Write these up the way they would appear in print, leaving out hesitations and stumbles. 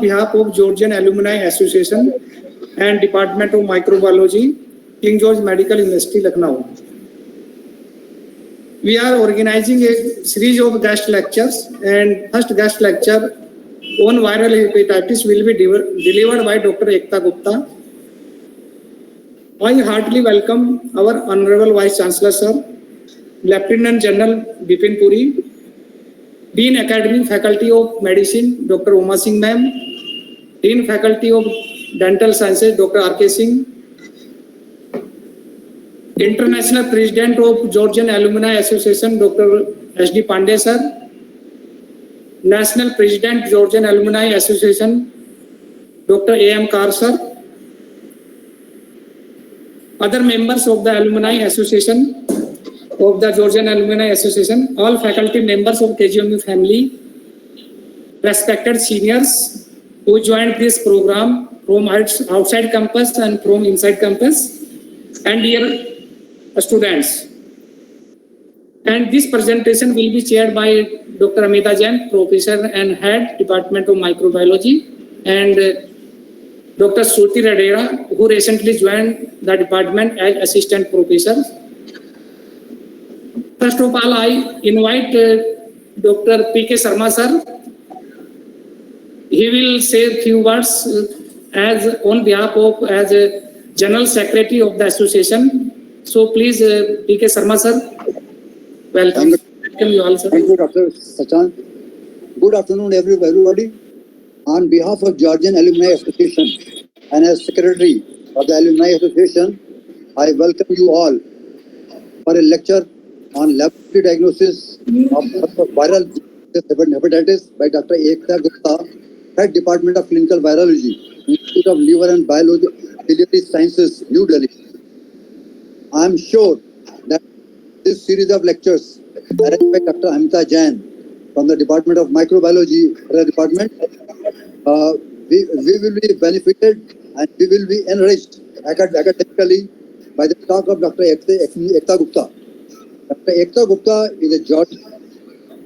behalf of Georgian Alumni Association and Department of Microbiology, King George Medical University, Lucknow. We are organizing a series of guest lectures, and first guest lecture on viral hepatitis will be delivered by Dr. Ekta Gupta. I heartily welcome our Honorable Vice Chancellor, Sir, Lieutenant General Bipin Puri, Dean Academic Faculty of Medicine, Dr. Uma Singh Ma'am, Dean Faculty of Dental Sciences, Dr. R.K. Singh, International President of Georgian Alumni Association, Dr. S.D. Pandey, Sir, National President, Georgian Alumni Association, Dr. A.M. Kar, Sir, other members of the Alumni Association of the Georgian Alumni Association, all faculty members of KGMU family, respected seniors who joined this program from outside campus and from inside campus, and dear students. And this presentation will be chaired by Dr. Amita Jain, Professor and Head, Department of Microbiology, and Dr. Shruti Radera, who recently joined the department as Assistant Professor. First of all, I invite Dr. P.K. Sharma, sir. He will say a few words as on behalf of as a General Secretary of the Association. So please, P.K. Sharma, sir. Welcome. Welcome you all, sir. Thank you, Dr. Sachan. Good afternoon, everybody. On behalf of Georgian Alumni Association and as Secretary of the Alumni Association, I welcome you all for a lecture on laboratory diagnosis of viral hepatitis by Dr. Ekta Gupta, Head Department of Clinical Virology, Institute of Liver and Biliary Sciences, New Delhi. I am sure that this series of lectures arranged by Dr. Amita Jain from the Department of Microbiology department, we will be benefited and we will be enriched academically by the talk of Dr. Ekta Gupta. Dr. Ekta Gupta is a Georgian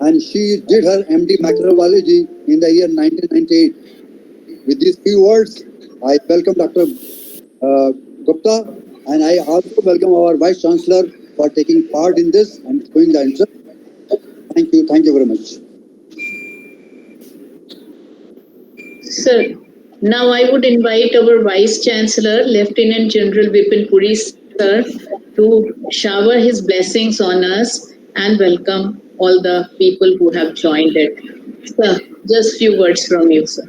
and she did her MD Microbiology in the year 1998. With these few words, I welcome Dr. Gupta, and I also welcome our Vice Chancellor for taking part in this and showing the answer. Thank you very much. Sir, now I would invite our Vice Chancellor, Lieutenant General Bipin Puri, sir, to shower his blessings on us and welcome all the people who have joined it. Sir, just few words from you, sir.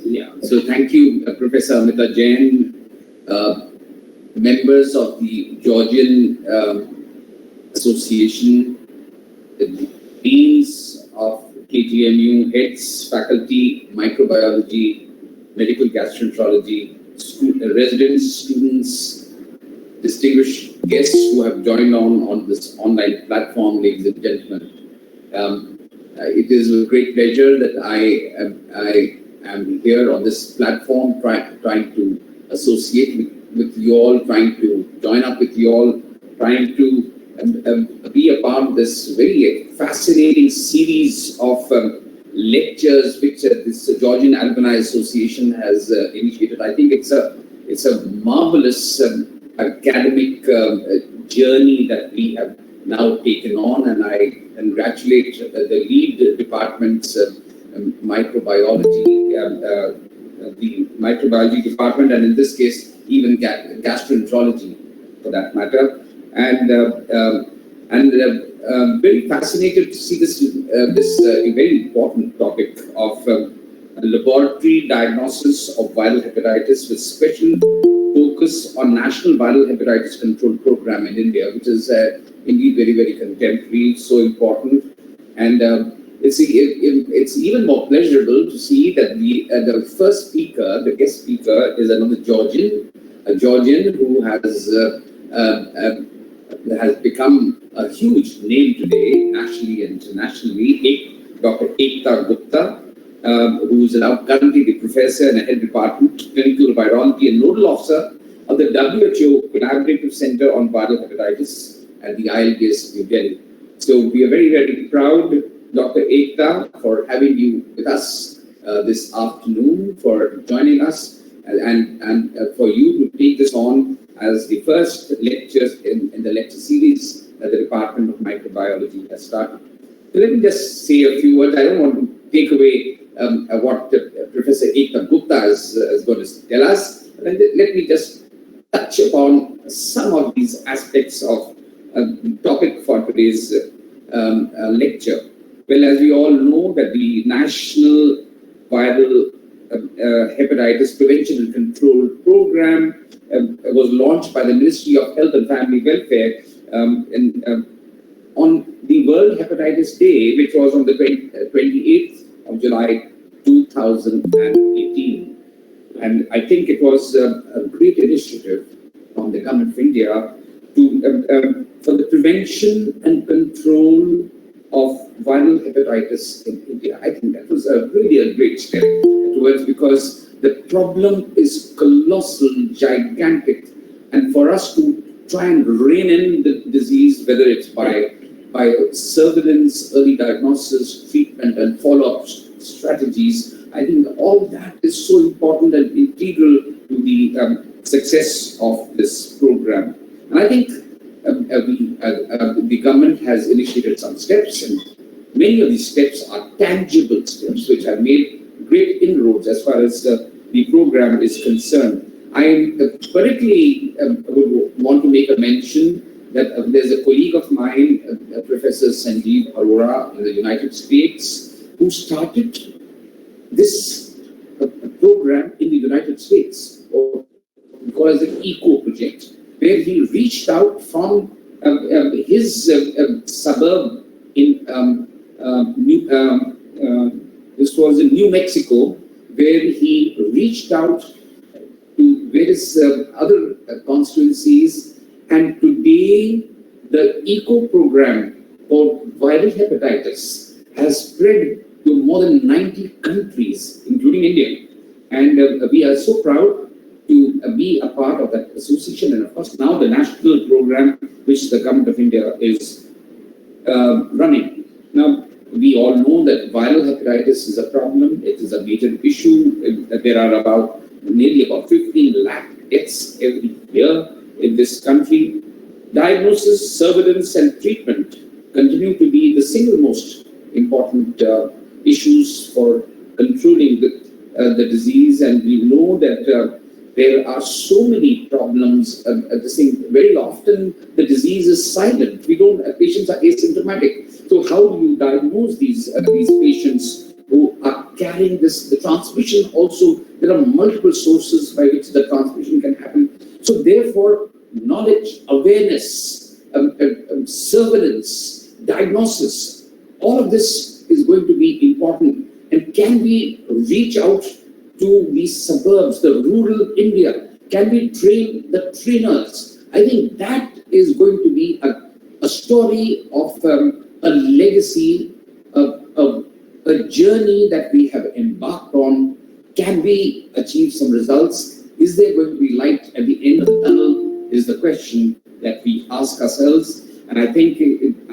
Yeah, so thank you, Professor Amita Jain, members of the Georgian Association, the deans of KGMU, heads, faculty, microbiology, medical gastroenterology, residents, students, distinguished guests who have joined on this online platform, ladies and gentlemen. It is with great pleasure that I am here on this platform trying to associate with you all, trying to join up with you all, trying to be a part of this very fascinating series of lectures which this Georgian Alumni Association has initiated. I think it's a marvelous academic journey that we have now taken on, and I congratulate the lead departments, microbiology, the microbiology department, and in this case even gastroenterology for that matter, and very fascinated to see this very important topic of laboratory diagnosis of viral hepatitis with special focus on National Viral Hepatitis Control Program in India, which is indeed very, very contemporary, so important. And it's even more pleasurable to see that the first speaker, the guest speaker, is another Georgian, a Georgian who has become a huge name today, nationally and internationally, Dr. Ekta Gupta, who is now currently the professor and head department clinical virology and nodal officer of the WHO Collaborative Center on Viral Hepatitis at the ILBS-WHO-GOVT. So we are very, very proud, Dr. Ekta, for having you with us this afternoon for joining us and for you to take this on as the first lectures in the lecture series that the Department of Microbiology has started. So let me just say a few words. I don't want to take away what Professor Ekta Gupta is going to tell us. Let me just touch upon some of these aspects of the topic for today's lecture. Well, as we all know, that the National Viral Hepatitis Prevention and Control Program was launched by the Ministry of Health and Family Welfare on the World Hepatitis Day, which was on the 28th of July 2018. And I think it was a great initiative from the Government of India to for the prevention and control of viral hepatitis in India. I think that was really a great step towards, because the problem is colossal, gigantic, and for us to try and rein in the disease, whether it's by surveillance, early diagnosis, treatment, and follow-up strategies, I think all that is so important and integral to the success of this program. And I think the government has initiated some steps, and many of these steps are tangible steps which have made great inroads as far as the program is concerned. I particularly would want to make a mention that there's a colleague of mine, Professor Sanjeev Arora in the United States, who started this program in the United States, or called as the ECO project, where he reached out from his suburb in this was in New Mexico, where he reached out to various other constituencies, and today the ECO program for viral hepatitis has spread to more than 90 countries, including India. And we are so proud to be a part of that association, and of course now the national program which the Government of India is running. Now, we all know that viral hepatitis is a problem. It is a major issue. There are nearly about 15 lakh deaths every year in this country. Diagnosis, surveillance, and treatment continue to be the single most important issues for controlling the disease, and we know that there are so many problems at the same. Very often, the disease is silent. Patients are asymptomatic. So, how do you diagnose these patients who are carrying this? The transmission also, there are multiple sources by which the transmission can happen. So, therefore, knowledge, awareness, surveillance, diagnosis, all of this is going to be important. And can we reach out to the suburbs, the rural India? Can we train the trainers? I think that is going to be a story of a legacy, a journey that we have embarked on. Can we achieve some results? Is there going to be light at the end of the tunnel is the question that we ask ourselves. And I think,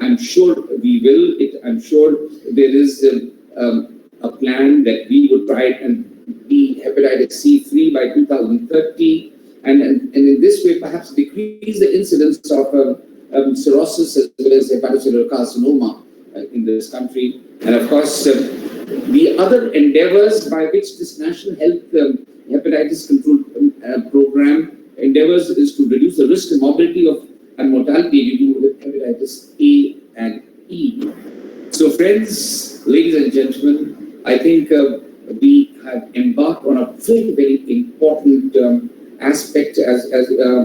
I'm sure we will. I'm sure there is a plan that we will try and be hepatitis C free by 2030, and in this way perhaps decrease the incidence of cirrhosis as well as hepatocellular carcinoma in this country. And of course, the other endeavors by which this National Health Hepatitis Control Program endeavors is to reduce the risk and morbidity and mortality due to hepatitis A and E. So friends, ladies and gentlemen, I think we have embarked on a very, very important aspect as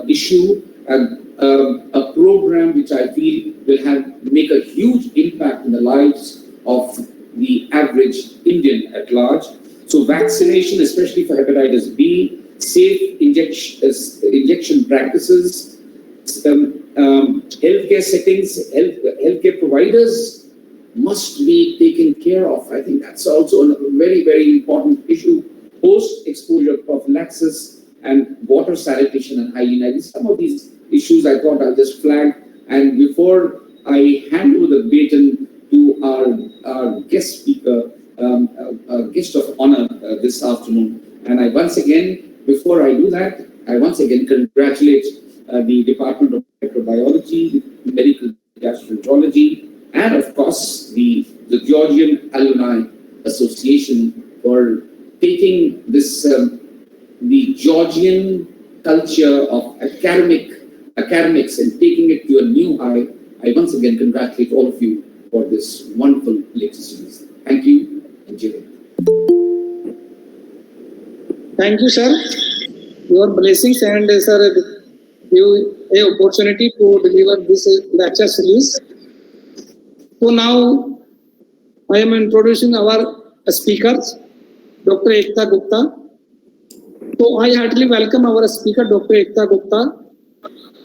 issue, a program which I feel will make a huge impact in the lives of the average Indian at large. So vaccination, especially for hepatitis B, safe injection practices, healthcare settings, healthcare providers must be taken care of. I think that's also a very, very important issue. Post-exposure prophylaxis and water sanitation and hygiene. I think some of these issues I thought I'll just flag. And before I hand over the baton to our guest speaker, a guest of honor this afternoon. And I once again, before I do that, I once again congratulate the Department of Microbiology, Medical Gastroenterology, and of course the Georgian Alumni Association for taking this the Georgian culture of academics and taking it to a new high. I once again congratulate all of you for this wonderful latest series. Thank you and Jai. Thank you, sir. Your blessings and sir, you a opportunity to deliver this lecture series. So now I am introducing our speakers, Dr. Ekta Gupta. So I heartily welcome our speaker, Dr. Ekta Gupta,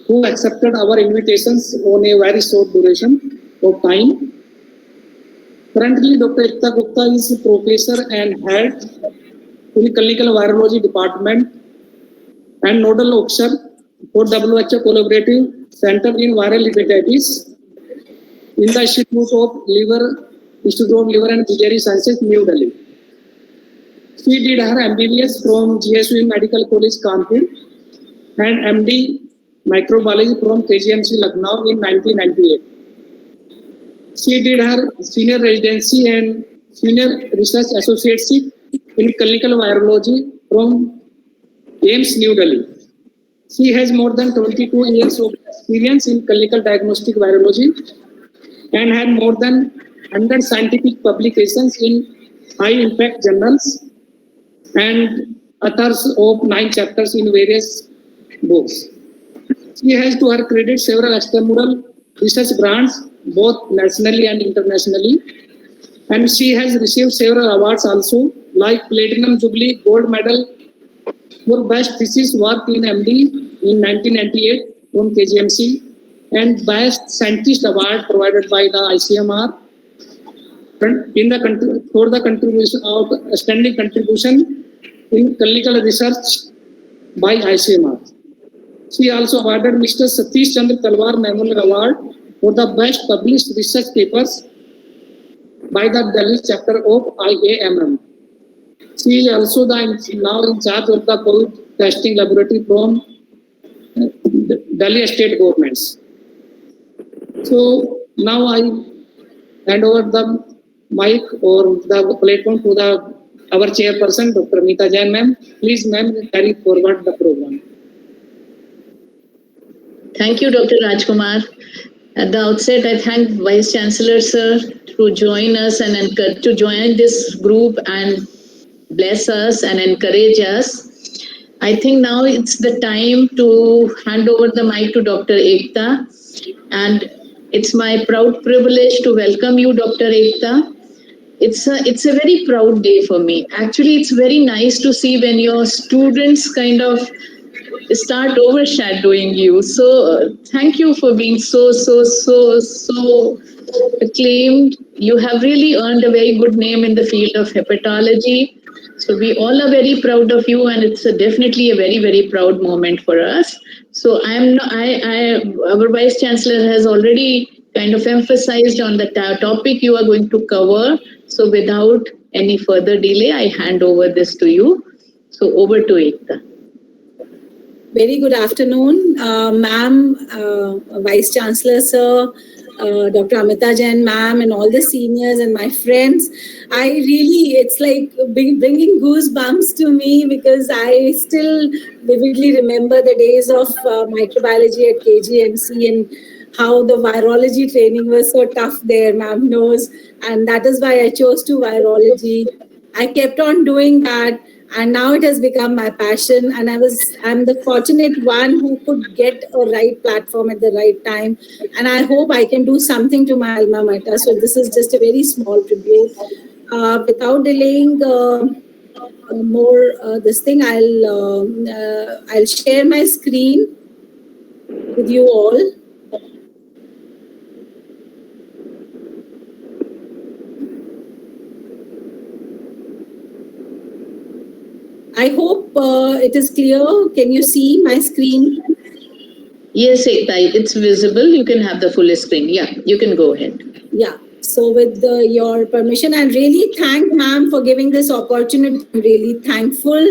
who accepted our invitations on a very short duration of time. Currently, Dr. Ekta Gupta is a professor and head in the Clinical Virology Department and nodal officer for WHO Collaborative Center in Viral Hepatitis in the Institute of Liver and Biliary Sciences, New Delhi. She did her MBBS from GSU Medical College, Kanpur, and MD Microbiology from KGMC, Lucknow in 1998. She did her senior residency and senior research associateship in clinical virology from AIIMS, New Delhi. She has more than 22 years of experience in clinical diagnostic virology and had more than 100 scientific publications in high-impact journals and authors of 9 chapters in various books. She has to her credit several extramural research grants, both nationally and internationally, and she has received several awards also, like Platinum Jubilee Gold Medal for Best Thesis Work in MD in 1998 from KGMC, and Best Scientist Award provided by the ICMR for the contribution of outstanding contribution in clinical research by ICMR. She also awarded Mr. Satish Chandra Talwar Memorial Award for the best published research papers by the Delhi chapter of IAMM. She is also now in charge of the COVID testing laboratory from Delhi state governments. So now I hand over the mic or the platform to our chairperson, Dr. Amita Jain, ma'am. Please, ma'am, carry forward the program. Thank you, Dr. Rajkumar. At the outset, I thank Vice Chancellor, sir, to join us and to join this group and bless us and encourage us. I think now it's the time to hand over the mic to Dr. Ekta, and it's my proud privilege to welcome you, Dr. Ekta. It's a very proud day for me. Actually, it's very nice to see when your students kind of start overshadowing you. So thank you for being so acclaimed. You have really earned a very good name in the field of hepatology. So we all are very proud of you, and it's definitely a very, very proud moment for us. So our Vice Chancellor has already kind of emphasized on the topic you are going to cover. So without any further delay, I hand over this to you. So over to Ekta. Very good afternoon, ma'am, Vice Chancellor, sir, Dr. Amita Jain, ma'am, and all the seniors and my friends. It's like bringing goosebumps to me because I still vividly remember the days of microbiology at KGMC and how the virology training was so tough there, ma'am knows. And that is why I chose to virology. I kept on doing that. And now it has become my passion, and I'm the fortunate one who could get a right platform at the right time. And I hope I can do something to my alma mater. So this is just a very small tribute. Without delaying more this thing, I'll share my screen with you all. I hope it is clear. Can you see my screen? Yes, Ekta, it's visible. You can have the full screen. Yeah, you can go ahead. Yeah. So with your permission, I really thank ma'am for giving this opportunity. I'm really thankful,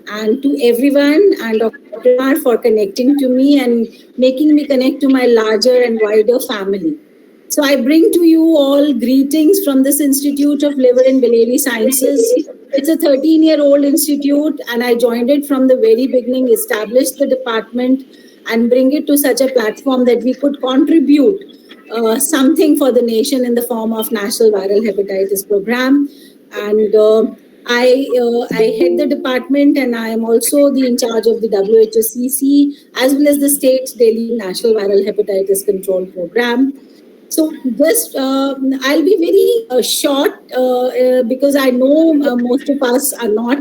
and to everyone and Dr. Kumar for connecting to me and making me connect to my larger and wider family. So I bring to you all greetings from this Institute of Liver and Biliary Sciences. It's a 13-year-old institute, and I joined it from the very beginning, established the department, and bring it to such a platform that we could contribute something for the nation in the form of National Viral Hepatitis Program. And I head the department, and I am also the in charge of the WHO-CC as well as the state Delhi National Viral Hepatitis Control Program. So just I'll be very short because I know most of us are not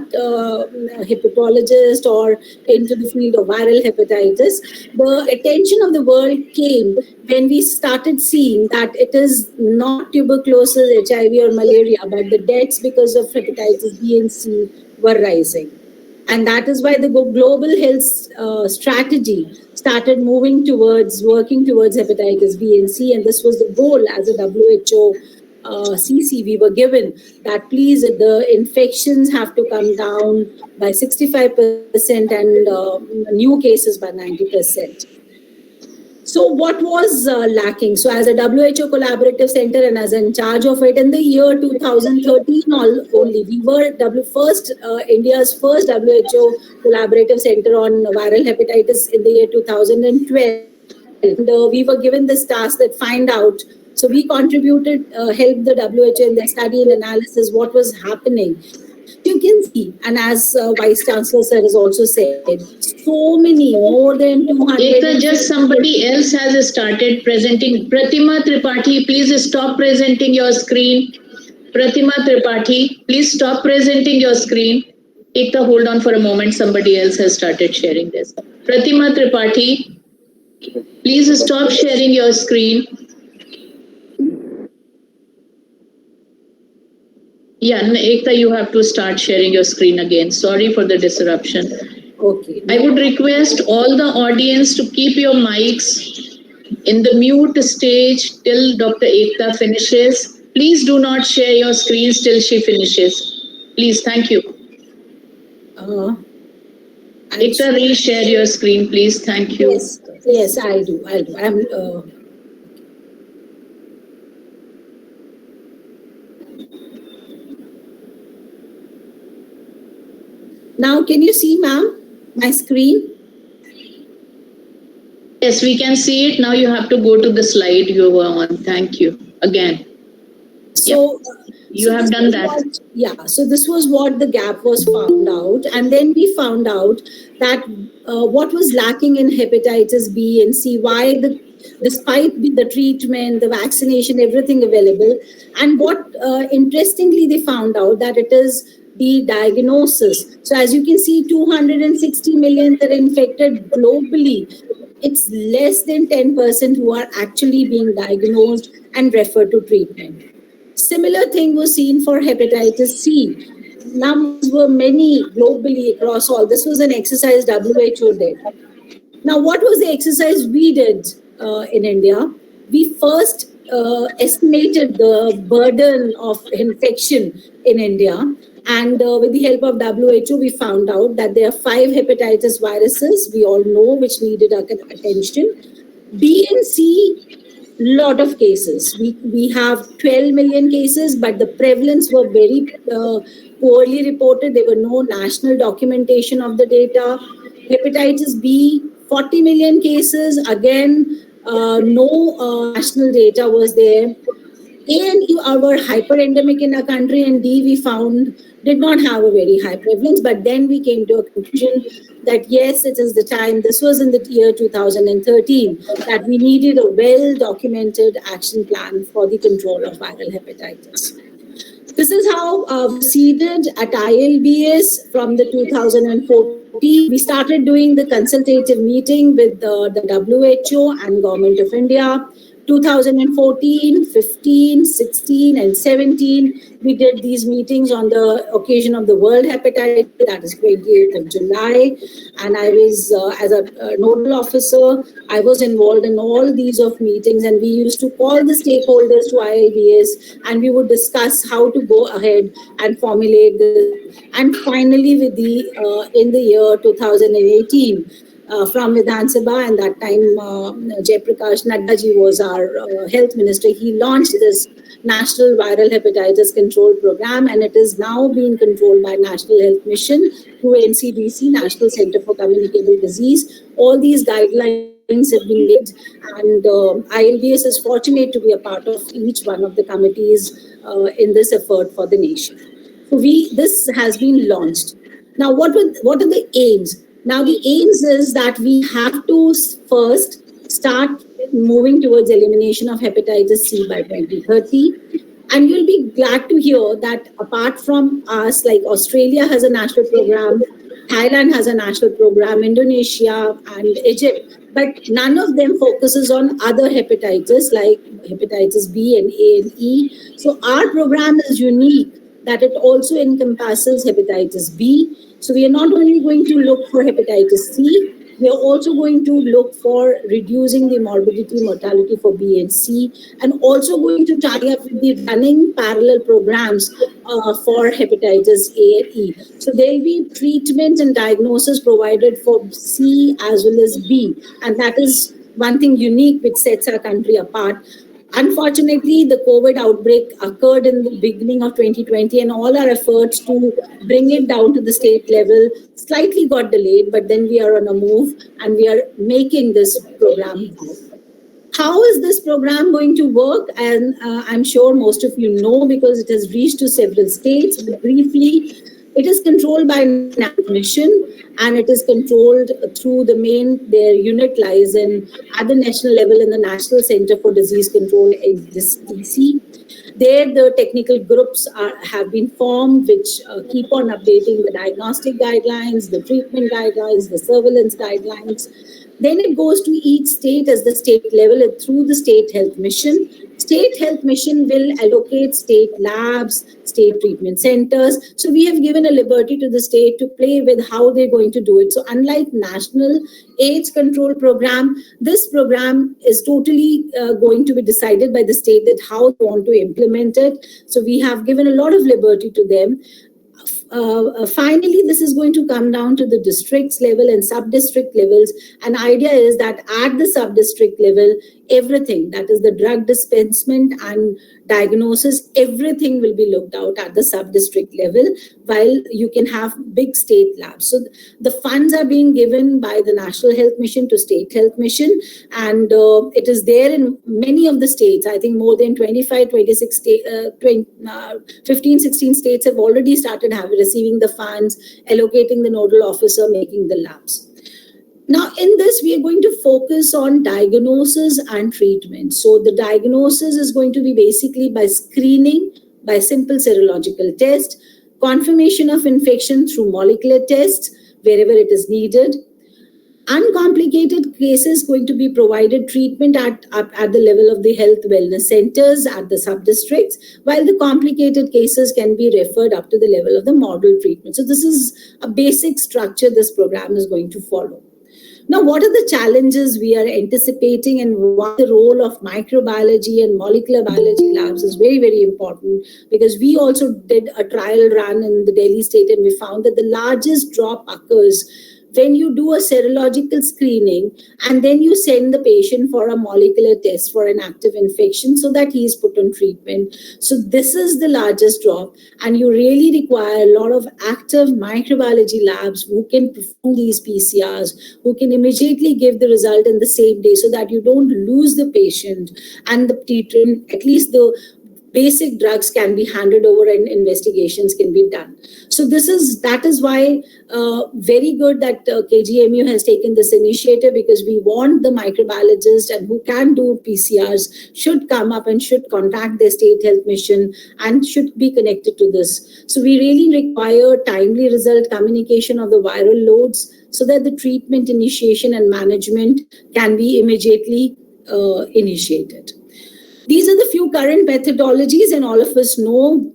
hepatologists or into the field of viral hepatitis. The attention of the world came when we started seeing that it is not tuberculosis, HIV or malaria, but the deaths because of hepatitis B and C were rising. And that is why the global health strategy started moving towards, working towards hepatitis B and C. And this was the goal as a WHO CC we were given, that please the infections have to come down by 65% and new cases by 90%. So what was lacking? So as a WHO collaborative center and as in charge of it in the year 2013 only, we were India's first WHO collaborative center on viral hepatitis in the year 2012. And we were given this task that find out. So we contributed, helped the WHO in their study and analysis what was happening. You can see, and as Vice Chancellor sir has also said, so many, more than 200. Ekta, just somebody else has started presenting. Pratima Tripathi, please stop presenting your screen. Pratima Tripathi, please stop presenting your screen. Ekta, hold on for a moment. Somebody else has started sharing this. Pratima Tripathi, please stop sharing your screen. Yeah, Ekta, you have to start sharing your screen again. Sorry for the disruption. Okay. I would request all the audience to keep your mics in the mute stage till Dr. Ekta finishes. Please do not share your screens till she finishes. Please, thank you. Ekta, reshare your screen, please. Thank you. Yes, I'll do. Now, can you see, ma'am, my screen? Yes, we can see it. Now you have to go to the slide you were on. Thank you. Again. So you have done that. So this was what the gap was found out. And then we found out that what was lacking in hepatitis B and C, why despite the treatment, the vaccination, everything available. And what interestingly they found out that it is the diagnosis. So as you can see, 260 million that are infected globally. It's less than 10% who are actually being diagnosed and referred to treatment. Similar thing was seen for hepatitis C. Numbers were many globally across all. This was an exercise WHO did. Now, what was the exercise we did in India? We first estimated the burden of infection in India. And with the help of WHO, we found out that there are 5 hepatitis viruses, we all know, which needed our attention. B and C, lot of cases. We have 12 million cases, but the prevalence were very poorly reported. There were no national documentation of the data. Hepatitis B, 40 million cases. Again, no national data was there. A and E were hyper-endemic in our country, and D we found did not have a very high prevalence. But then we came to a conclusion that yes, it is the time, this was in the year 2013, that we needed a well-documented action plan for the control of viral hepatitis. This is how proceeded at ILBS from the 2014. We started doing the consultative meeting with the WHO and Government of India 2014, 15, 16, and 17, we did these meetings on the occasion of the World Hepatitis, that is 28th of July. And I was, as a nodal officer, I was involved in all these of meetings, and we used to call the stakeholders to ILBS, and we would discuss how to go ahead and formulate this. And finally, with the in the year 2018, from Vidhan Sabha, and that time Jayaprakash Nadda ji was our health minister. He launched this National Viral Hepatitis Control Program, and it is now being controlled by National Health Mission through NCDC, National Center for Communicable Disease. All these guidelines have been made, and ILBS is fortunate to be a part of each one of the committees in this effort for the nation. So this has been launched. Now, what are the aims? Now, the aims is that we have to first start moving towards elimination of hepatitis C by 2030. And you'll be glad to hear that apart from us, like Australia has a national program, Thailand has a national program, Indonesia and Egypt, but none of them focuses on other hepatitis like hepatitis B and A and E. So our program is unique that it also encompasses hepatitis B. So we are not only going to look for hepatitis C, we are also going to look for reducing the morbidity, mortality for B and C, and also going to tie up with the running parallel programs for hepatitis A and E. So there will be treatment and diagnosis provided for C as well as B, and that is one thing unique which sets our country apart. Unfortunately, the COVID outbreak occurred in the beginning of 2020, and all our efforts to bring it down to the state level slightly got delayed, but then we are on a move and we are making this program. How is this program going to work? And I'm sure most of you know because it has reached to several states. But briefly, it is controlled by National Mission, and it is controlled through their unit lies at the national level in the National Center for Disease Control, NVHCP. There, the technical groups have been formed, which keep on updating the diagnostic guidelines, the treatment guidelines, the surveillance guidelines. Then it goes to each state as the state level and through the State Health Mission. State Health Mission will allocate state labs, state treatment centers. So we have given a liberty to the state to play with how they're going to do it. So unlike National AIDS Control Program, this program is totally going to be decided by the state that how they want to implement it. So we have given a lot of liberty to them. Finally, this is going to come down to the districts level and sub-district levels. An idea is that at the sub-district level, everything, that is the drug dispensement and diagnosis, everything will be looked out at the sub-district level, while you can have big state labs. So the funds are being given by the National Health Mission to State Health Mission, and it is there in many of the states. I think more than 25, 26 states, 15, 16 states have already started receiving the funds, allocating the nodal officer, making the labs. Now, in this, we are going to focus on diagnosis and treatment. So the diagnosis is going to be basically by screening, by simple serological test, confirmation of infection through molecular tests, wherever it is needed. Uncomplicated cases going to be provided treatment at the level of the health wellness centers at the sub-districts, while the complicated cases can be referred up to the level of the model treatment. So this is a basic structure this program is going to follow. Now, what are the challenges we are anticipating, and what the role of microbiology and molecular biology labs is very, very important, because we also did a trial run in the Delhi state and we found that the largest drop occurs when you do a serological screening and then you send the patient for a molecular test for an active infection so that he is put on treatment. So this is the largest drop, and you really require a lot of active microbiology labs who can perform these PCRs, who can immediately give the result in the same day so that you don't lose the patient, and the treatment, at least the basic drugs can be handed over and investigations can be done. So that is why very good that KGMU has taken this initiative, because we want the microbiologists and who can do PCRs should come up and should contact their state health mission and should be connected to this. So we really require timely result communication of the viral loads so that the treatment initiation and management can be immediately initiated. These are the few current methodologies, and all of us know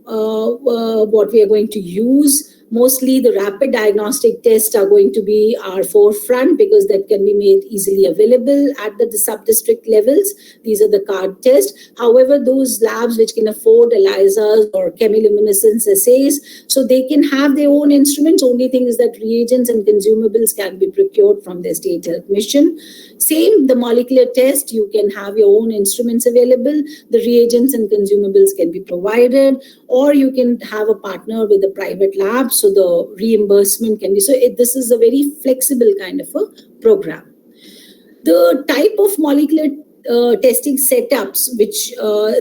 what we are going to use. Mostly the rapid diagnostic tests are going to be our forefront because that can be made easily available at the sub-district levels. These are the card tests. However, those labs which can afford ELISAs or chemiluminescence assays, so they can have their own instruments. Only thing is that reagents and consumables can be procured from their state health mission. Same, the molecular test, you can have your own instruments available. The reagents and consumables can be provided, or you can have a partner with a private lab, so the reimbursement can be. So this is a very flexible kind of a program. The type of molecular testing setups which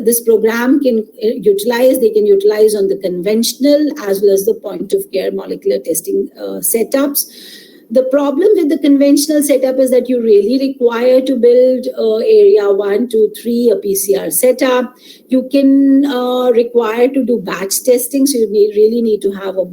this program can utilize, they can utilize on the conventional as well as the point of care molecular testing setups. The problem with the conventional setup is that you really require to build area 1, 2, 3, a PCR setup. You can require to do batch testing, so you really need to have a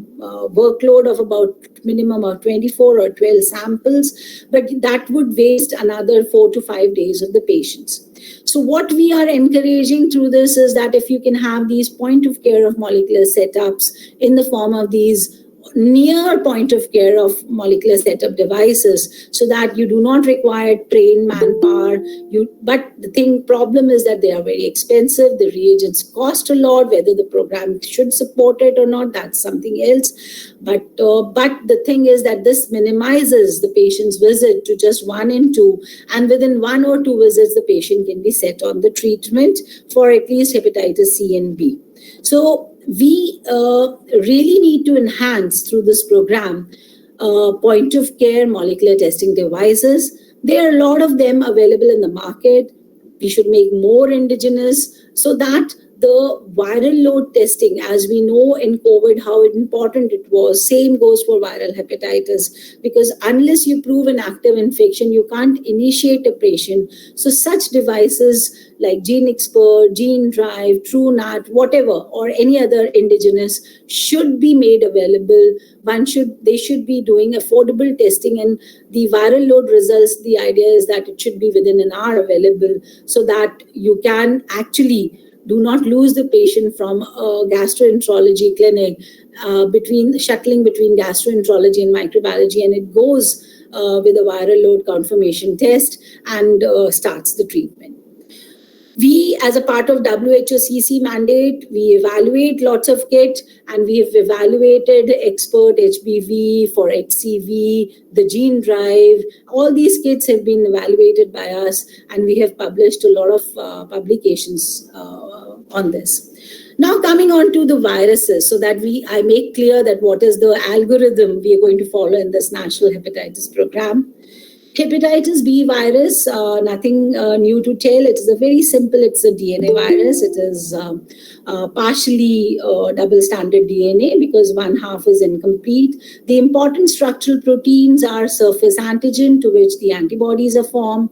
workload of about minimum of 24 or 12 samples, but that would waste another 4 to 5 days of the patients. So what we are encouraging through this is that if you can have these point of care of molecular setups in the form of these near point of care of molecular setup devices, so that you do not require trained manpower. But the problem is that they are very expensive. The reagents cost a lot. Whether the program should support it or not, that's something else. But the thing is that this minimizes the patient's visit to just 1 and 2, and within 1 or 2 visits, the patient can be set on the treatment for at least hepatitis C and B. So we really need to enhance through this program point of care molecular testing devices. There are a lot of them available in the market. We should make more indigenous so that the viral load testing, as we know in COVID how important it was, same goes for viral hepatitis, because unless you prove an active infection, you can't initiate a patient. So such devices like GeneXpert, GeneDrive, TrueNat, whatever, or any other indigenous should be made available. They should be doing affordable testing, and the viral load results, the idea is that it should be within an hour available, so that you can actually do not lose the patient from a gastroenterology clinic, shuttling between gastroenterology and microbiology, and it goes with a viral load confirmation test and starts the treatment. We, as a part of WHO-CC mandate, we evaluate lots of kits, and we have evaluated Expert HBV for HCV, the GeneDrive. All these kits have been evaluated by us, and we have published a lot of publications on this. Now coming on to the viruses, so that I make clear that what is the algorithm we are going to follow in this National Hepatitis Program. Hepatitis B virus, nothing new to tell. It is a very simple, it's a DNA virus. It is partially double stranded DNA because one half is incomplete. The important structural proteins are surface antigen, to which the antibodies are formed.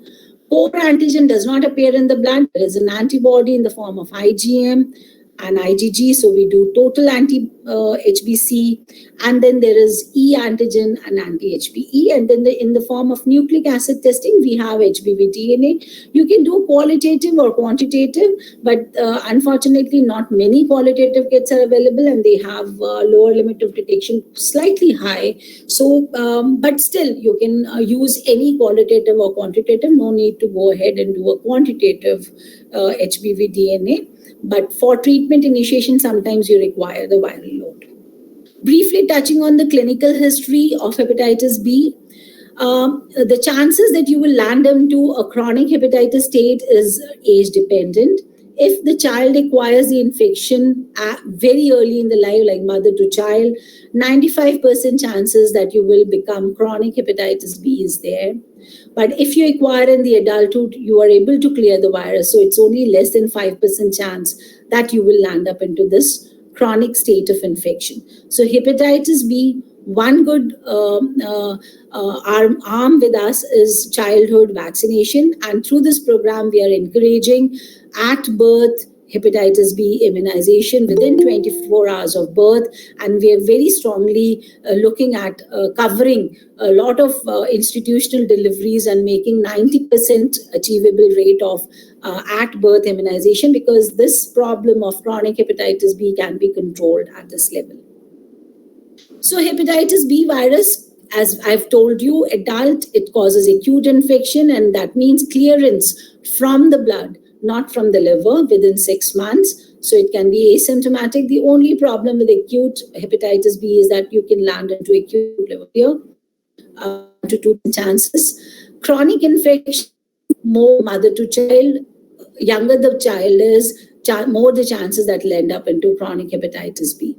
Core antigen does not appear in the blood. There is an antibody in the form of IgM and IgG, so we do total anti-HBC, and then there is E antigen and anti-HBe, and then in the form of nucleic acid testing, we have HBV DNA. You can do qualitative or quantitative, but unfortunately not many qualitative kits are available, and they have lower limit of detection, slightly high. So, but still you can use any qualitative or quantitative, no need to go ahead and do a quantitative HBV DNA. But for treatment initiation, sometimes you require the viral load. Briefly touching on the clinical history of hepatitis B, the chances that you will land into a chronic hepatitis state is age dependent. If the child acquires the infection very early in the life, like mother to child, 95% chances that you will become chronic hepatitis B is there. But if you acquire in the adulthood, you are able to clear the virus. So it's only less than 5% chance that you will land up into this chronic state of infection. So hepatitis B, one good arm with us is childhood vaccination. And through this program, we are encouraging at birth hepatitis B immunization within 24 hours of birth, and we are very strongly looking at covering a lot of institutional deliveries and making 90% achievable rate of at birth immunization, because this problem of chronic hepatitis B can be controlled at this level. So hepatitis B virus, as I've told you, adult, it causes acute infection, and that means clearance from the blood, not from the liver, within 6 months. So it can be asymptomatic. The only problem with acute hepatitis B is that you can land into acute liver failure, to 2 chances. Chronic infection, more mother to child, younger the child is, more the chances that will end up into chronic hepatitis B.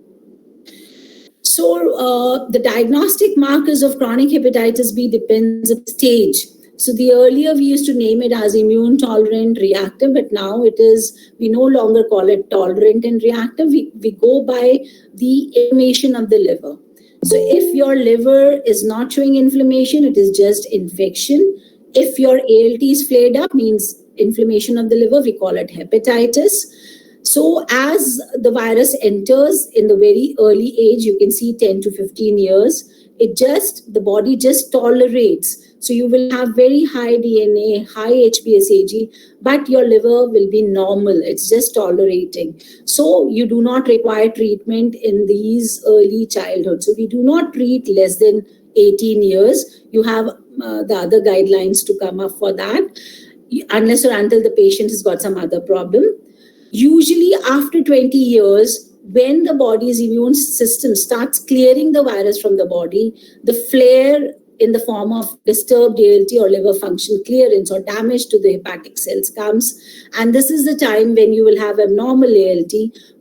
So the diagnostic markers of chronic hepatitis B depends on the stage. So the earlier we used to name it as immune tolerant, reactive, but now it is, we no longer call it tolerant and reactive. We go by the inflammation of the liver. So if your liver is not showing inflammation, it is just infection. If your ALT is flared up, means inflammation of the liver, we call it hepatitis. So as the virus enters in the very early age, you can see 10 to 15 years, the body just tolerates. So you will have very high DNA, high HBsAg, but your liver will be normal. It's just tolerating. So you do not require treatment in these early childhood. So we do not treat less than 18 years. You have the other guidelines to come up for that, unless or until the patient has got some other problem. Usually after 20 years, when the body's immune system starts clearing the virus from the body, the flare in the form of disturbed ALT or liver function clearance or damage to the hepatic cells comes. And this is the time when you will have abnormal ALT,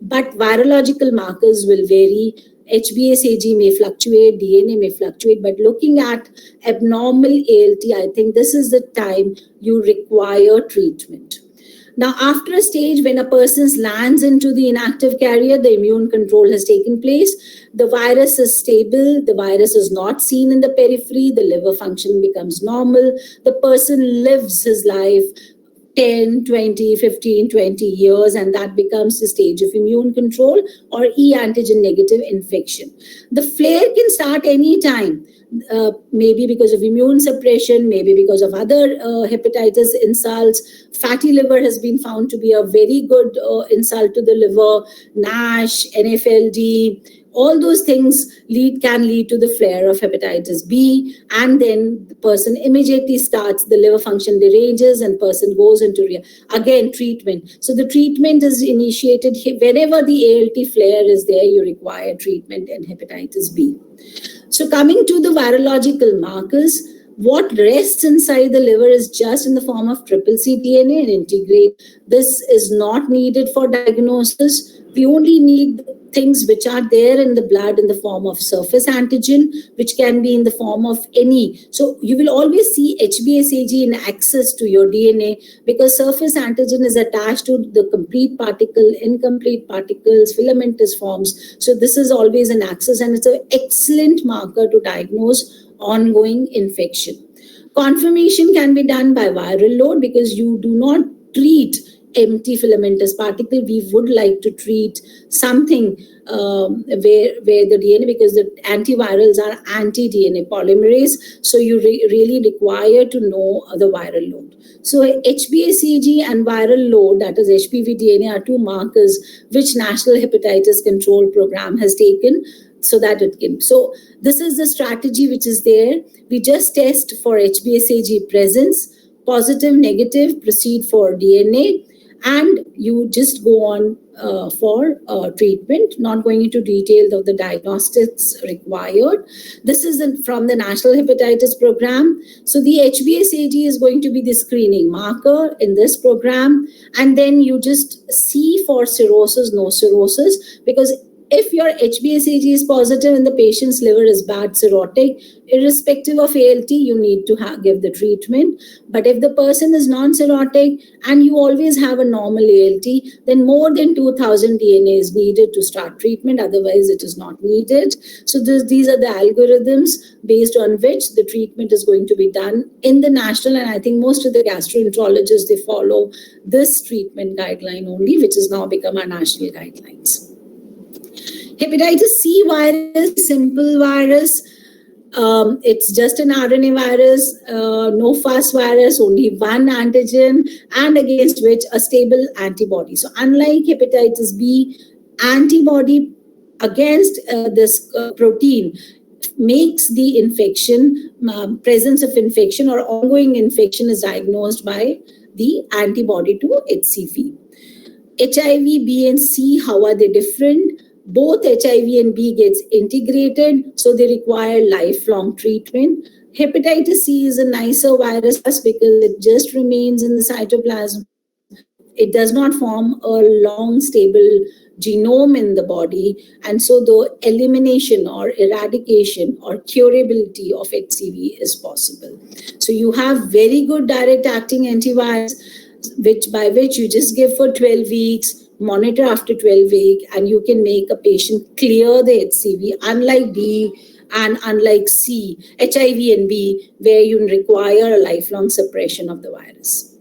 but virological markers will vary. HBsAg may fluctuate, DNA may fluctuate, but looking at abnormal ALT, I think this is the time you require treatment. Now, after a stage when a person lands into the inactive carrier, the immune control has taken place. The virus is stable. The virus is not seen in the periphery. The liver function becomes normal. The person lives his life 10, 20, 15, 20 years, and that becomes the stage of immune control or e-antigen negative infection. The flare can start any time. Maybe because of immune suppression, maybe because of other hepatitis insults. Fatty liver has been found to be a very good insult to the liver. NASH, NFLD, all those things can lead to the flare of hepatitis B, and then the person immediately starts, the liver function deranges and person goes into again treatment. So the treatment is initiated whenever the ALT flare is there, you require treatment in hepatitis B. So coming to the virological markers, what rests inside the liver is just in the form of CCC DNA and integrate. This is not needed for diagnosis. We only need things which are there in the blood in the form of surface antigen, which can be in the form of any. So you will always see HBsAg in access to your DNA because surface antigen is attached to the complete particle, incomplete particles, filamentous forms. So this is always an access, and it's an excellent marker to diagnose ongoing infection. Confirmation can be done by viral load because you do not treat empty filamentous particle. We would like to treat something where the DNA, because the antivirals are anti-DNA polymerase, so you really require to know the viral load. So HBsAg and viral load, that is HBV DNA, are two markers which National Hepatitis Control Program has taken so that it can. So this is the strategy which is there. We just test for HBsAg presence, positive, negative, proceed for DNA, and you just go on for treatment, not going into details of the diagnostics required. This is from the National Hepatitis Program. So the HBsAg is going to be the screening marker in this program, and then you just see for cirrhosis, no cirrhosis, because If your HbA1c is positive and the patient's liver is bad cirrhotic, irrespective of ALT, you need to give the treatment. But if the person is non-cirrhotic and you always have a normal ALT, then more than 2000 DNA is needed to start treatment. Otherwise, it is not needed. So these are the algorithms based on which the treatment is going to be done in the national, and I think most of the gastroenterologists, they follow this treatment guideline only, which has now become our national guidelines. Hepatitis C virus, simple virus. It's just an RNA virus, no fuss virus, only one antigen, and against which a stable antibody. So unlike hepatitis B, antibody against this protein makes the infection, presence of infection or ongoing infection is diagnosed by the antibody to HCV. HIV, B and C, how are they different? Both HIV and B gets integrated, so they require lifelong treatment. Hepatitis C is a nicer virus because it just remains in the cytoplasm. It does not form a long, stable genome in the body, and so the elimination or eradication or curability of HCV is possible. So you have very good direct-acting antivirus, by which you just give for 12 weeks, monitor after 12 weeks, and you can make a patient clear the HCV, unlike B and unlike C, HIV and B, where you require a lifelong suppression of the virus.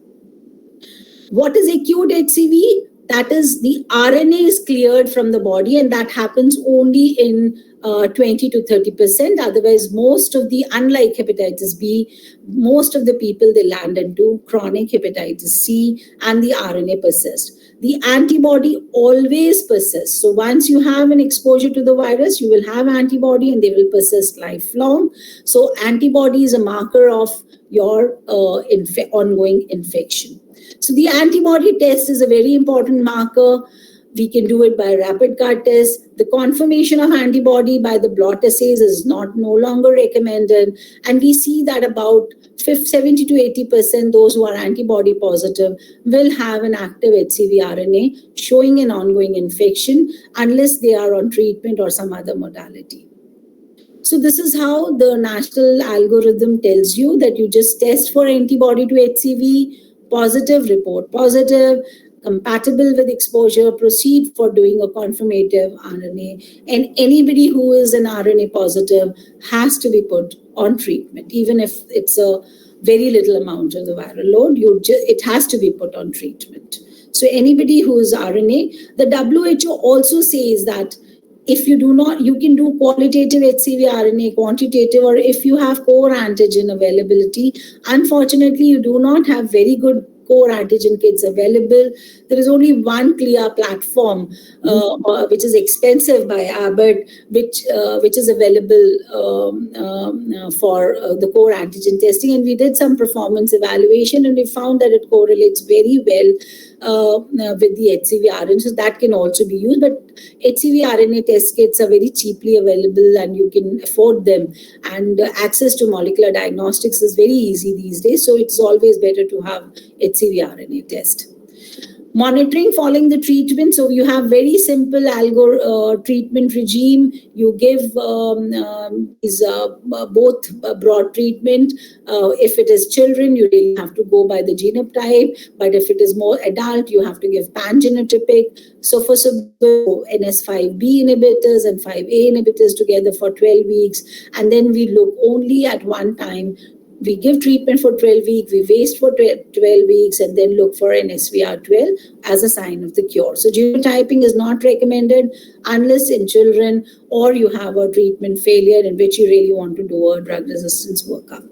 What is acute HCV? That is, the RNA is cleared from the body, and that happens only in 20 to 30%. Otherwise, most of the, unlike hepatitis B, most of the people, they land into chronic hepatitis C, and the RNA persists. The antibody always persists. So once you have an exposure to the virus, you will have antibody and they will persist lifelong. So antibody is a marker of your ongoing infection. So the antibody test is a very important marker. We can do it by rapid CAR test. The confirmation of antibody by the blot assays is no longer recommended. And we see that about 70 to 80% those who are antibody positive will have an active HCV RNA showing an ongoing infection unless they are on treatment or some other modality. So this is how the national algorithm tells you that you just test for antibody to HCV, positive, report positive, compatible with exposure, proceed for doing a confirmative RNA. And anybody who is an RNA positive has to be put on treatment. Even if it's a very little amount of the viral load, it has to be put on treatment. So anybody who is RNA, the WHO also says that if you do not, you can do qualitative HCV RNA, quantitative, or if you have core antigen availability. Unfortunately, you do not have very good core antigen kits available. There is only one CLIA platform, which is expensive by Abbott, which is available for the core antigen testing. And we did some performance evaluation, and we found that it correlates very well with the HCV RNA. So that can also be used. But HCV RNA test kits are very cheaply available, and you can afford them. And access to molecular diagnostics is very easy these days. So it's always better to have HCV RNA test. Monitoring following the treatment. So you have very simple treatment regime. You give both broad treatment. If it is children, you really have to go by the genotype. But if it is more adult, you have to give pan-genotypic. So for NS5B inhibitors and 5A inhibitors together for 12 weeks. And then we look only at one time. We give treatment for 12 weeks, we wait for 12 weeks, and then look for an SVR12 as a sign of the cure. So genotyping is not recommended unless in children or you have a treatment failure in which you really want to do a drug resistance workup.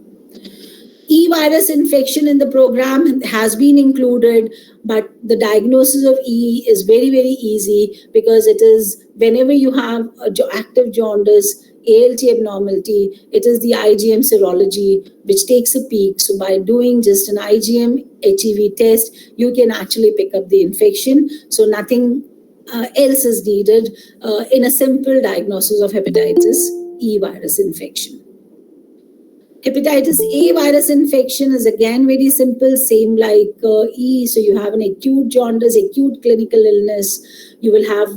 E-virus infection in the program has been included, but the diagnosis of E is very, very easy because it is whenever you have active jaundice, ALT abnormality, it is the IgM serology which takes a peak. So by doing just an IgM HEV test, you can actually pick up the infection. So nothing else is needed in a simple diagnosis of hepatitis E virus infection. Hepatitis A virus infection is again very simple, same like E. So you have an acute jaundice, acute clinical illness. You will have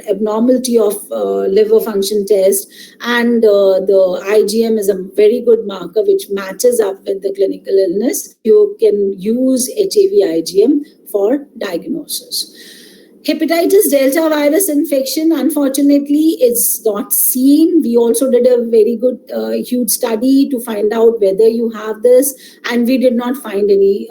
abnormality of liver function test, and the IgM is a very good marker which matches up with the clinical illness. You can use HAV IgM for diagnosis. Hepatitis delta virus infection, unfortunately, is not seen. We also did a very good, huge study to find out whether you have this, and we did not find any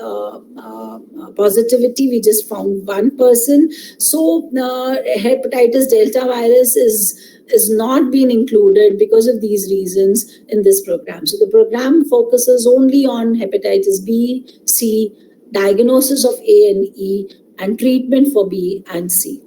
positivity. We just found one person. So, hepatitis delta virus is not being included because of these reasons in this program. So, the program focuses only on hepatitis B, C, diagnosis of A and E, and treatment for B and C.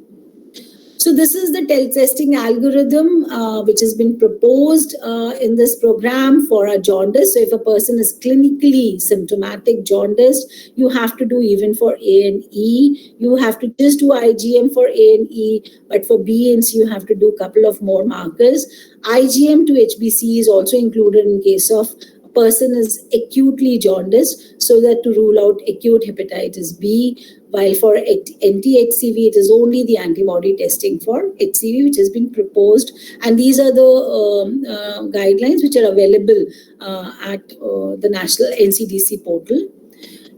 So this is the testing algorithm which has been proposed in this program for a jaundice. So if a person is clinically symptomatic jaundice, you have to do even for A and E. You have to just do IgM for A and E, but for B and C, you have to do a couple of more markers. IgM to HBC is also included in case of person is acutely jaundiced, so that to rule out acute hepatitis B, while for anti-HCV, it is only the antibody testing for HCV which has been proposed. And these are the guidelines which are available at the National NCDC portal.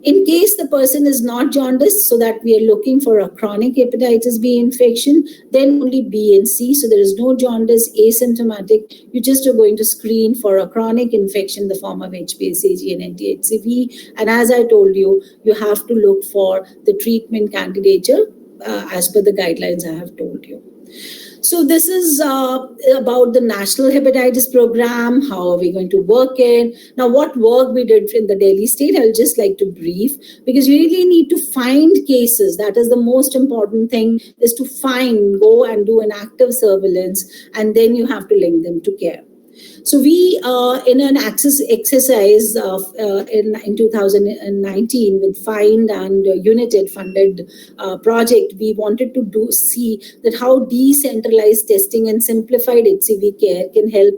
In case the person is not jaundiced, so that we are looking for a chronic hepatitis B infection, then only B and C. So there is no jaundice, asymptomatic. You just are going to screen for a chronic infection in the form of HBsAg and anti-HCV. And as I told you, you have to look for the treatment candidature as per the guidelines I have told you. So this is about the National Hepatitis Program. How are we going to work it? Now, what work we did in the Delhi state, I'll just like to brief, because you really need to find cases. That is the most important thing, is to go and do an active surveillance, and then you have to link them to care. So we, in an exercise in 2019 with FIND and United funded project, we wanted to see that how decentralized testing and simplified HCV care can help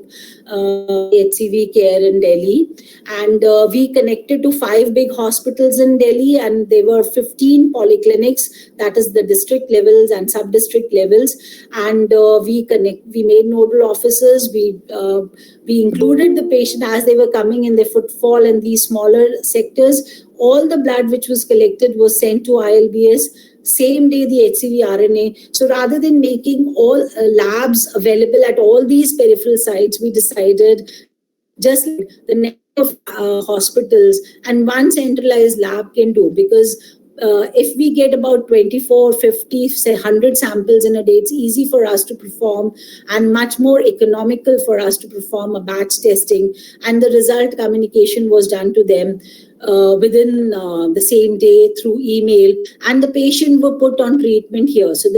HCV care in Delhi. And we connected to 5 big hospitals in Delhi, and there were 15 polyclinics, that is the district levels and sub-district levels. And we made nodal officers. We included the patient as they were coming in their footfall in these smaller sectors. All the blood which was collected was sent to ILBS. Same day the HCV RNA. So rather than making all labs available at all these peripheral sites, we decided just the network of hospitals and one centralized lab can do, because if we get about 24, 50, say 100 samples in a day, it's easy for us to perform and much more economical for us to perform a batch testing. And the result communication was done to them within the same day through email, and the patient were put on treatment here. So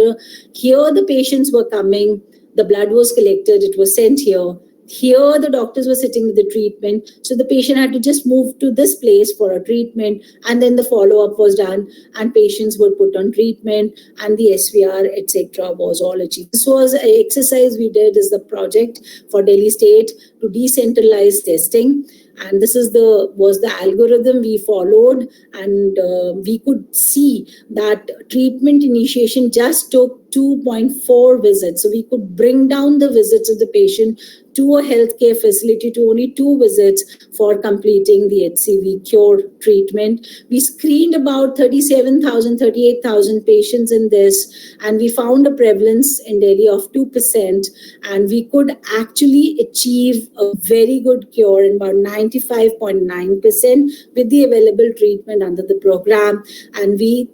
here the patients were coming, the blood was collected, it was sent here. Here the doctors were sitting with the treatment. So the patient had to just move to this place for a treatment, and then the follow-up was done and patients were put on treatment and the SVR, etc. was all achieved. This was an exercise we did as the project for Delhi State to decentralize testing. And this was the algorithm we followed, and we could see that treatment initiation just took 2.4 visits. So we could bring down the visits of the patient to a healthcare facility to only 2 visits for completing the HCV cure treatment. We screened about 37,000, 38,000 patients in this, and we found a prevalence in Delhi of 2%, and we could actually achieve a very good cure in about 95.9% with the available treatment under the program. And we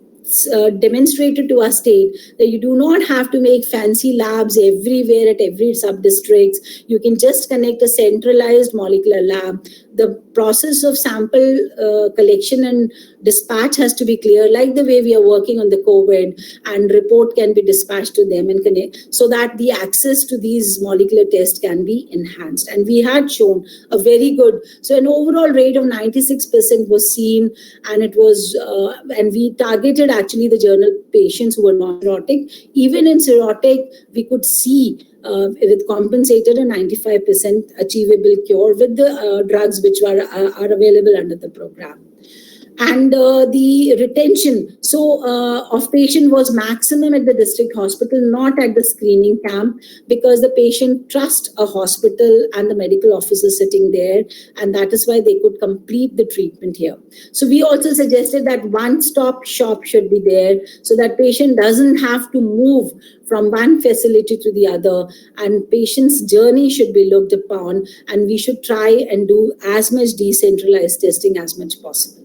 demonstrated to our state that you do not have to make fancy labs everywhere at every sub-districts. You can just connect a centralized molecular lab. The process of sample collection and dispatch has to be clear, like the way we are working on the COVID, and report can be dispatched to them and connect, so that the access to these molecular tests can be enhanced. And we had shown a very good, so an overall rate of 96% was seen, and it was, and we targeted actually the journal patients who were not cirrhotic. Even in cirrhotic, we could see with compensated a 95% achievable cure with the drugs which are available under the program. And the retention of patient was maximum at the district hospital, not at the screening camp, because the patient trusts a hospital and the medical officer sitting there, and that is why they could complete the treatment here. So we also suggested that one-stop shop should be there, so that patient doesn't have to move from one facility to the other, and patient's journey should be looked upon, and we should try and do as much decentralized testing as much possible.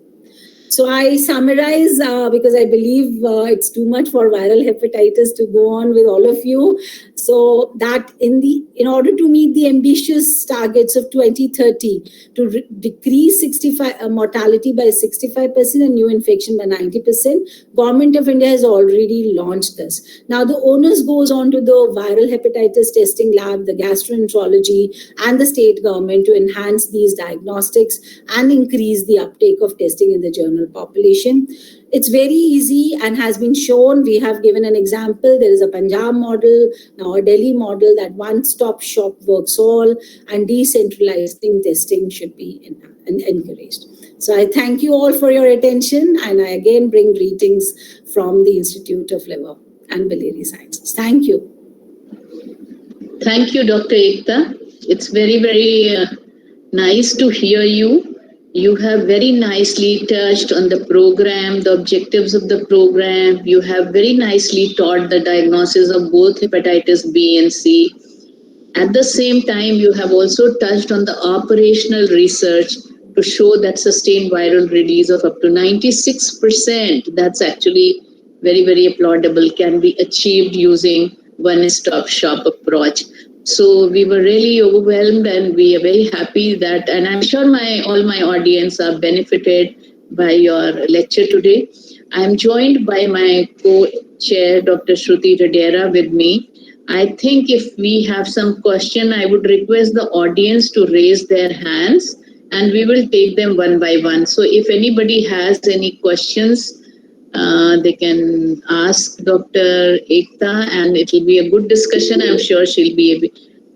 So I summarize because I believe it's too much for viral hepatitis to go on with all of you. So that in order to meet the ambitious targets of 2030 to decrease mortality by 65% and new infection by 90%, Government of India has already launched this. Now the onus goes on to the viral hepatitis testing lab, the gastroenterology, and the state government to enhance these diagnostics and increase the uptake of testing in the general population. It's very easy and has been shown. We have given an example. There is a Punjab model, now a Delhi model, that one-stop shop works all, and decentralizing testing should be encouraged. So I thank you all for your attention, and I again bring greetings from the Institute of Liver and Biliary Sciences. Thank you. Thank you, Dr. Ekta. It's very, very nice to hear you. You have very nicely touched on the program, the objectives of the program. You have very nicely taught the diagnosis of both hepatitis B and C. At the same time, you have also touched on the operational research to show that sustained viral release of up to 96%, that's actually very, very applaudable, can be achieved using one-stop shop approach. So we were really overwhelmed, and we are very happy that, and I'm sure all my audience are benefited by your lecture today. I'm joined by my co-chair, Dr. Shruti Radera, with me. I think if we have some question, I would request the audience to raise their hands, and we will take them one by one. So if anybody has any questions, they can ask Dr. Ekta, and it will be a good discussion. I'm sure she'll be able.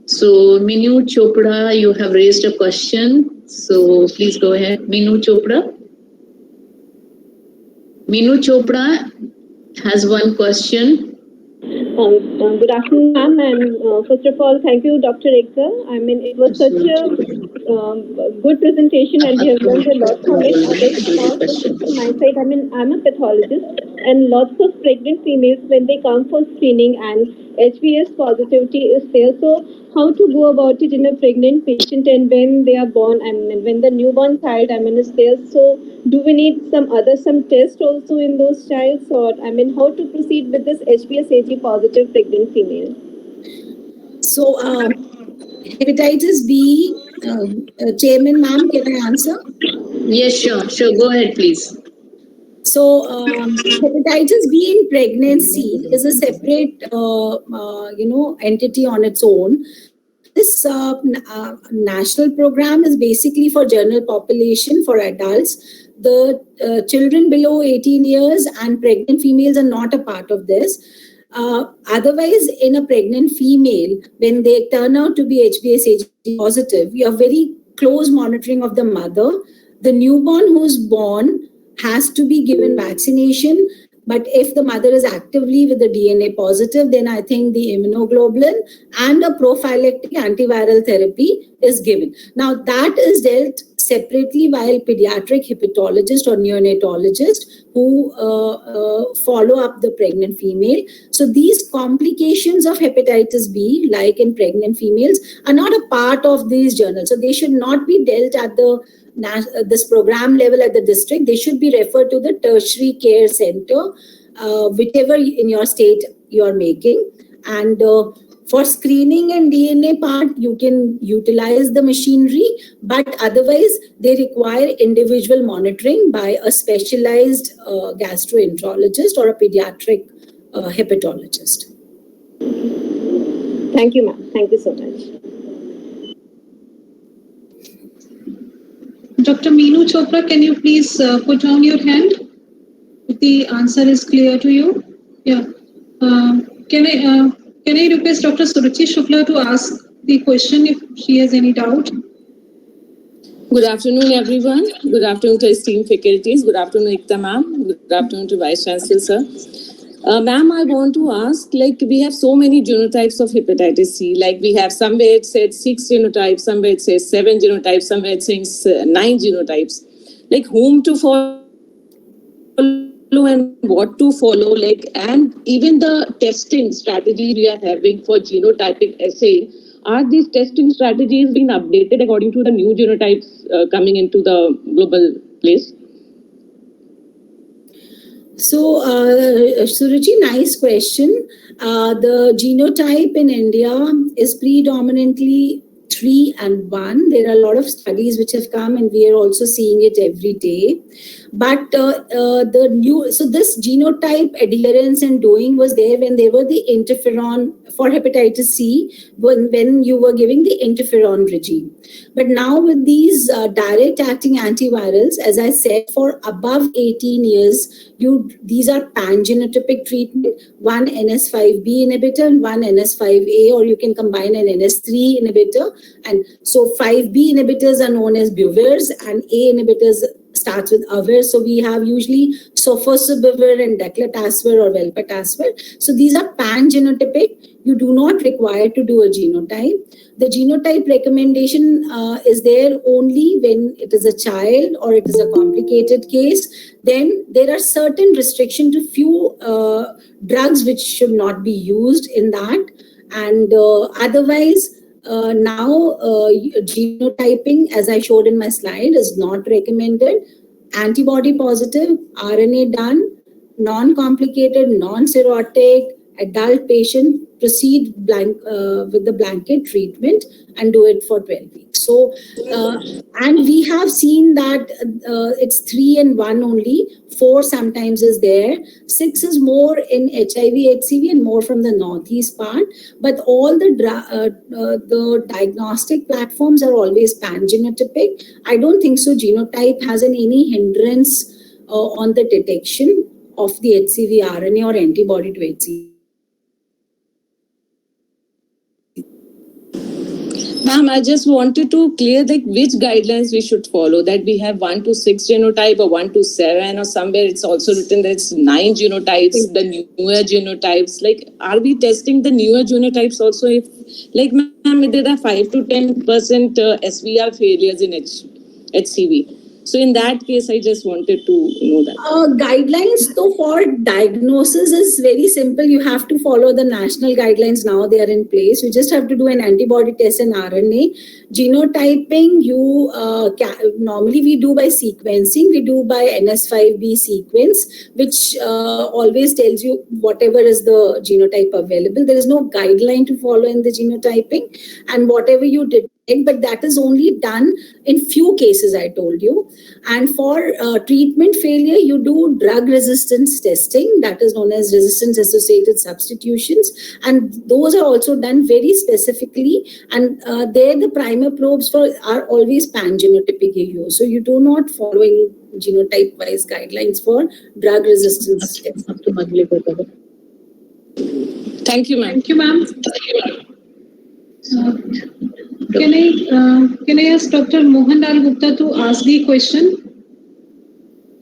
So Minu Chopra, you have raised a question. So please go ahead. Minu Chopra. Minu Chopra has one question. Good afternoon, ma'am, and first of all, thank you, Dr. Ekta. I mean, it was such a good presentation, and we have learned a lot from it. A very small question from my side. I mean, I'm a pathologist, and lots of pregnant females, when they come for screening and HBs positivity is there. So how to go about it in a pregnant patient, and when they are born, I mean, when the newborn child, I mean, is there. So do we need some tests also in those childs, or I mean, how to proceed with this HBsAg positive pregnant female? So hepatitis B, Chairman, ma'am, can I answer? Yes, sure. Go ahead, please. So hepatitis B in pregnancy is a separate, entity on its own. This national program is basically for general population, for adults. The children below 18 years and pregnant females are not a part of this. Otherwise, in a pregnant female, when they turn out to be HBsAg positive, we have very close monitoring of the mother. The newborn who's born has to be given vaccination, but if the mother is actively with the DNA positive, then I think the immunoglobulin and a prophylactic antiviral therapy is given. Now that is dealt separately, while pediatric hepatologist or neonatologist who follow up the pregnant female. So these complications of hepatitis B, like in pregnant females, are not a part of these journals. So they should not be dealt at this program level at the district. They should be referred to the tertiary care center, whichever in your state you are making. And for screening and DNA part, you can utilize the machinery, but otherwise they require individual monitoring by a specialized gastroenterologist or a pediatric hepatologist. Thank you, ma'am. Thank you so much. Dr. Minu Chopra, can you please put down your hand if the answer is clear to you? Yeah. Can I Can I request Dr. Suruchi Shukla to ask the question if she has any doubt? Good afternoon, everyone. Good afternoon to esteemed faculties. Good afternoon, Ekta ma'am. Good afternoon to Vice Chancellor, sir. Ma'am, I want to ask, we have so many genotypes of hepatitis C. We have somewhere it said 6 genotypes, somewhere it says 7 genotypes, somewhere it says 9 genotypes. Whom to follow and what to follow, and even the testing strategy we are having for genotypic assay. Are these testing strategies being updated according to the new genotypes coming into the global place? So, Suruchi, nice question. The genotype in India is predominantly 3 and 1. There are a lot of studies which have come, and we are also seeing it every day. But this genotype adherence and doing was there when they were the interferon for hepatitis C, when you were giving the interferon regime. But now with these direct acting antivirals, as I said, for above 18 years, these are pan-genotypic treatment, one NS5B inhibitor and one NS5A, or you can combine an NS3 inhibitor. And so 5B inhibitors are known as Buvirs, and A inhibitors starts with Avir. So we have usually Sofosbuvir and Declatasvir or Velpatasvir. So these are pan-genotypic. You do not require to do a genotype. The genotype recommendation is there only when it is a child or it is a complicated case. Then there are certain restrictions to few drugs which should not be used in that. And otherwise, now genotyping, as I showed in my slide, is not recommended. Antibody positive, RNA done, non-complicated, non-cirrhotic, adult patient, proceed with the blanket treatment and do it for 12 weeks. So, and we have seen that it's 3 and 1 only, 4 sometimes is there, 6 is more in HIV, HCV and more from the northeast part. But all the diagnostic platforms are always pan-genotypic. I don't think so genotype has any hindrance on the detection of the HCV RNA or antibody to HCV. Ma'am, I just wanted to clear which guidelines we should follow, that we have 1 to 6 genotype or 1 to 7, or somewhere it's also written that it's 9 genotypes, the newer genotypes. Are we testing the newer genotypes also? If, ma'am, there are 5 to 10% SVR failures in HCV. So in that case, I just wanted to know that. Guidelines though for diagnosis is very simple. You have to follow the national guidelines now. They are in place. You just have to do an antibody test and RNA. Genotyping, normally we do by sequencing. We do by NS5B sequence, which always tells you whatever is the genotype available. There is no guideline to follow in the genotyping, and whatever you did. But that is only done in few cases, I told you. And for treatment failure, you do drug resistance testing, that is known as resistance associated substitutions, and those are also done very specifically. And there the primer probes are always pan-genotypic EU. So you do not follow any genotype wise guidelines for drug resistance testing. Thank you, ma'am. Thank you, ma'am. Can I ask Dr. Mohanlal Gupta to ask the question?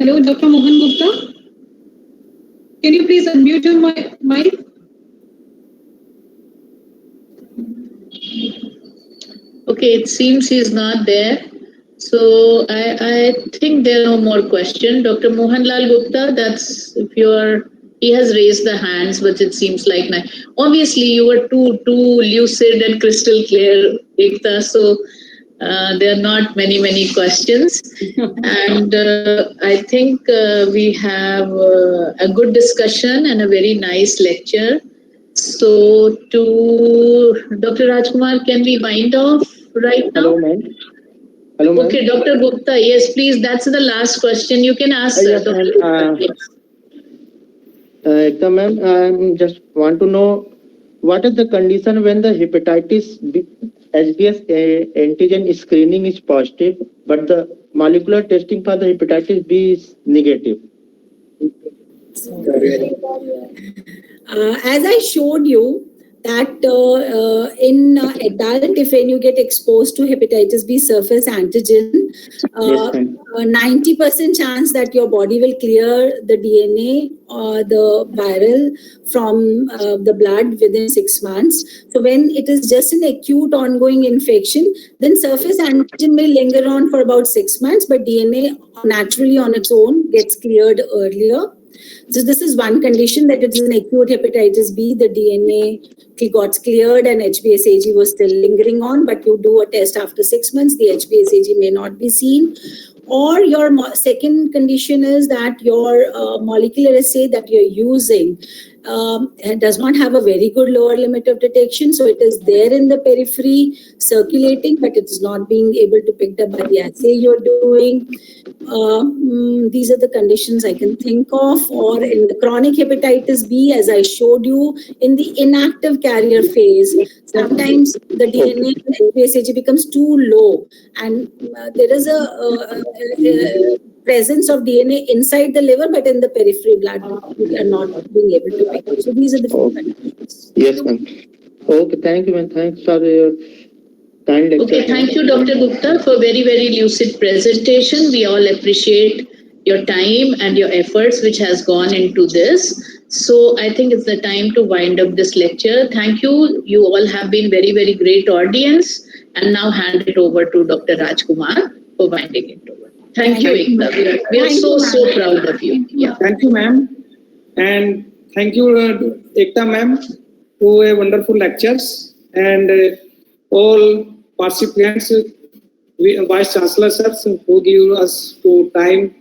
Hello, Dr. Mohan Gupta. Can you please unmute your mic? Okay, it seems he is not there. So I think there are no more questions. Dr. Mohanlal Gupta, he has raised the hands, but it seems like obviously you were too lucid and crystal clear, Ekta. So there are not many questions, and I think we have a good discussion and a very nice lecture. So to Dr. Rajkumar, can we wind off right now? Hello, ma'am. Hello, ma'am. Okay, Dr. Gupta, yes, please. That's the last question. You can ask, Yes, Dr. ma'am. Gupta. Ekta, ma'am, I just want to know what is the condition when the hepatitis B SBS antigen screening is positive, but the molecular testing for the hepatitis B is negative. As I showed you, that in adult, if when you get exposed to hepatitis B surface antigen, Yes, ma'am. 90% chance that your body will clear the DNA or the viral from the blood within 6 months. So when it is just an acute ongoing infection, then surface antigen may linger on for about 6 months, but DNA naturally on its own gets cleared earlier. So this is one condition, that it is an acute hepatitis B, the DNA got cleared and HBsAg was still lingering on, but you do a test after 6 months, the HBsAg may not be seen. Or your second condition is that your molecular assay that you're using does not have a very good lower limit of detection. So it is there in the periphery circulating, but it is not being able to pick up by the assay you're doing. These are the conditions I can think of. Or in the chronic hepatitis B, as I showed you, in the inactive carrier phase, sometimes the DNA HBsAg becomes too low, and there is a presence of DNA inside the liver, but in the periphery blood, we are not being able to pick up. So these are the few conditions. Yes, ma'am. Okay, thank you, ma'am. Thanks for your kind lecture. Okay, thank you, Dr. Gupta, for very, very lucid presentation. We all appreciate your time and your efforts which has gone into this. So I think it's the time to wind up this lecture. Thank you. You all have been very, very great audience. And now hand it over to Dr. Rajkumar for winding it over. Thank you, Ekta. We are so proud of you. Yeah. Thank you, ma'am. And thank you, Ekta ma'am, for a wonderful lectures. And all participants, Vice Chancellor sir, who give us time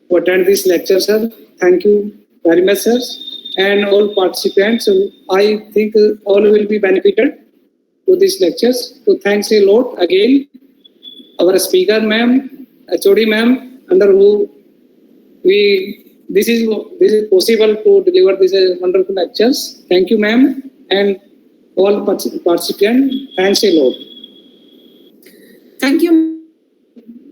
to attend this lecture, sir. Thank you very much, sir. And all participants, I think all will be benefited to these lectures. So thanks a lot again. Our speaker, ma'am, HOD ma'am, under who this is possible to deliver these wonderful lectures. Thank you, ma'am, and all participants. Thanks a lot. Thank you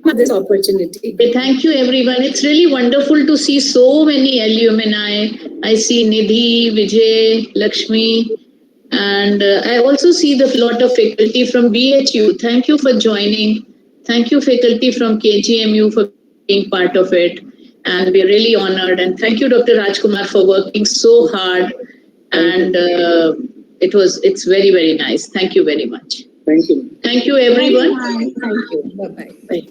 for this opportunity. Okay, thank you, everyone. It's really wonderful to see so many alumni. I see Nidhi, Vijay, Lakshmi, and I also see the lot of faculty from BHU. Thank you for joining. Thank you, faculty from KGMU, for being part of it. And we're really honored. And thank you, Dr. Rajkumar, for working so hard. And it's very, very nice. Thank you very much. Thank you. Thank you, everyone. Thank you. Bye-bye. Bye.